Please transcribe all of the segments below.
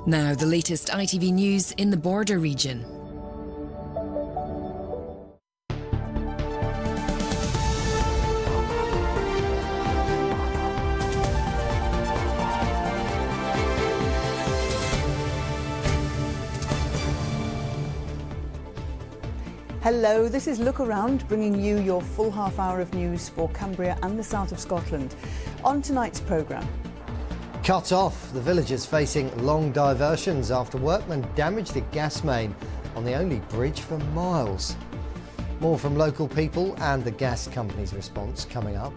Now the latest ITV news in the border region. Hello, this is Lookaround, bringing you your full half hour of news for Cumbria and the south of Scotland. On tonight's programme. Cut off. The villagers facing long diversions after workmen damaged a gas main on the only bridge for miles. More from local people and the gas company's response coming up.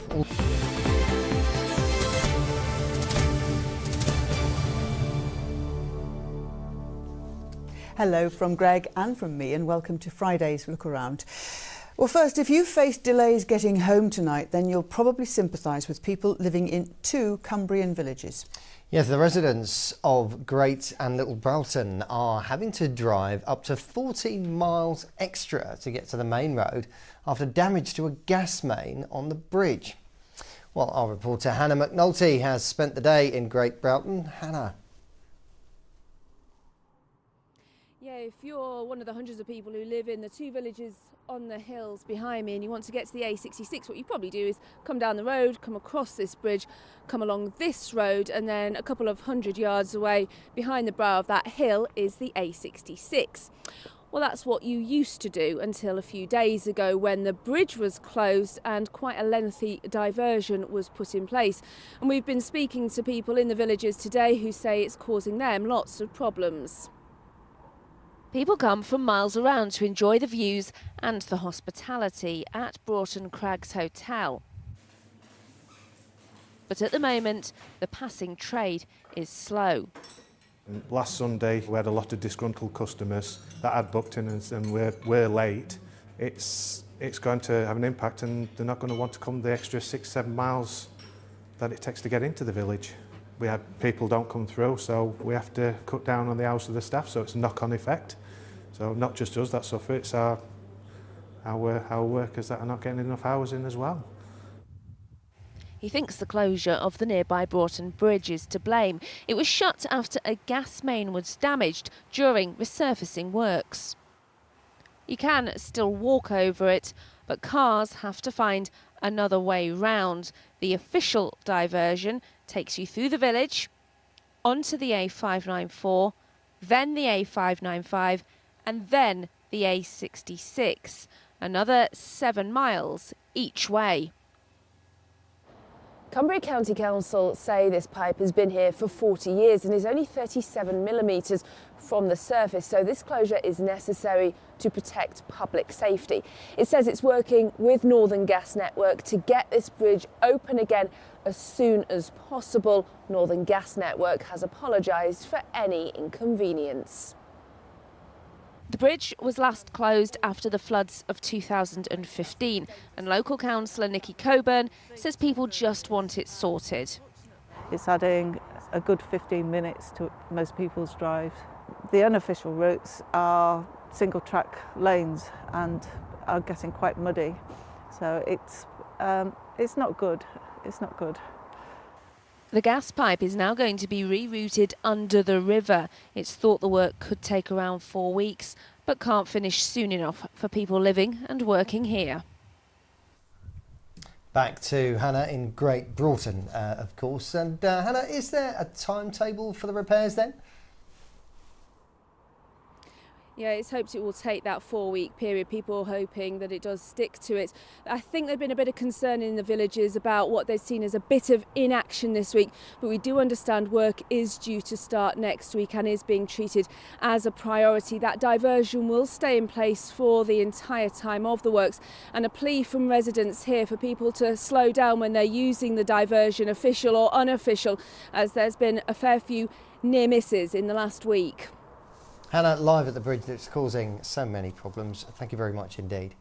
Hello from Greg and from me, and welcome to Friday's Lookaround. Well, first, if you faced delays getting home tonight, then you'll probably sympathise with people living in two Cumbrian villages. Yes, the residents of Great and Little Broughton are having to drive up to 14 miles extra to get to the main road after damage to a gas main on the bridge. Well, our reporter Hannah McNulty has spent the day in Great Broughton. Hannah. Yeah, if you're one of the hundreds of people who live in the two villages on the hills behind me and you want to get to the A66, what you probably do is come down the road, come across this bridge, come along this road, and then a couple of hundred yards away behind the brow of that hill is the A66. Well, that's what you used to do until a few days ago when the bridge was closed and quite a lengthy diversion was put in place. And we've been speaking to people in the villages today who say it's causing them lots of problems. People come from miles around to enjoy the views and the hospitality at Broughton Crags Hotel. But at the moment, the passing trade is slow. Last Sunday, we had a lot of disgruntled customers that had booked in and we're late. It's going to have an impact, and they're not going to want to come the extra 6-7 miles that it takes to get into the village. We have people don't come through, so we have to cut down on the hours of the staff, so it's a knock-on effect. So not just us that suffer, it's our workers that are not getting enough hours in as well. He thinks the closure of the nearby Broughton Bridge is to blame. It was shut after a gas main was damaged during resurfacing works. You can still walk over it, but cars have to find another way round. The official diversion takes you through the village, onto the A594, then the A595, and then the A66, another 7 miles each way. Cumbria County Council say this pipe has been here for 40 years and is only 37 millimetres from the surface, so this closure is necessary to protect public safety. It says it's working with Northern Gas Network to get this bridge open again as soon as possible. Northern Gas Network has apologised for any inconvenience. The bridge was last closed after the floods of 2015, and local councillor Nikki Coburn says people just want it sorted. It's adding a good 15 minutes to most people's drive. The unofficial routes are single track lanes and are getting quite muddy, so it's not good. It's not good. The gas pipe is now going to be rerouted under the river. It's thought the work could take around 4 weeks, but can't finish soon enough for people living and working here. Back to Hannah in Great Broughton, of course. And Hannah, is there a timetable for the repairs then? Yeah, it's hoped it will take that 4-week period. People are hoping that it does stick to it. I think there's been a bit of concern in the villages about what they've seen as a bit of inaction this week, but we do understand work is due to start next week and is being treated as a priority. That diversion will stay in place for the entire time of the works, and a plea from residents here for people to slow down when they're using the diversion, official or unofficial, as there's been a fair few near misses in the last week. Hannah, live at the bridge that's causing so many problems. Thank you very much indeed.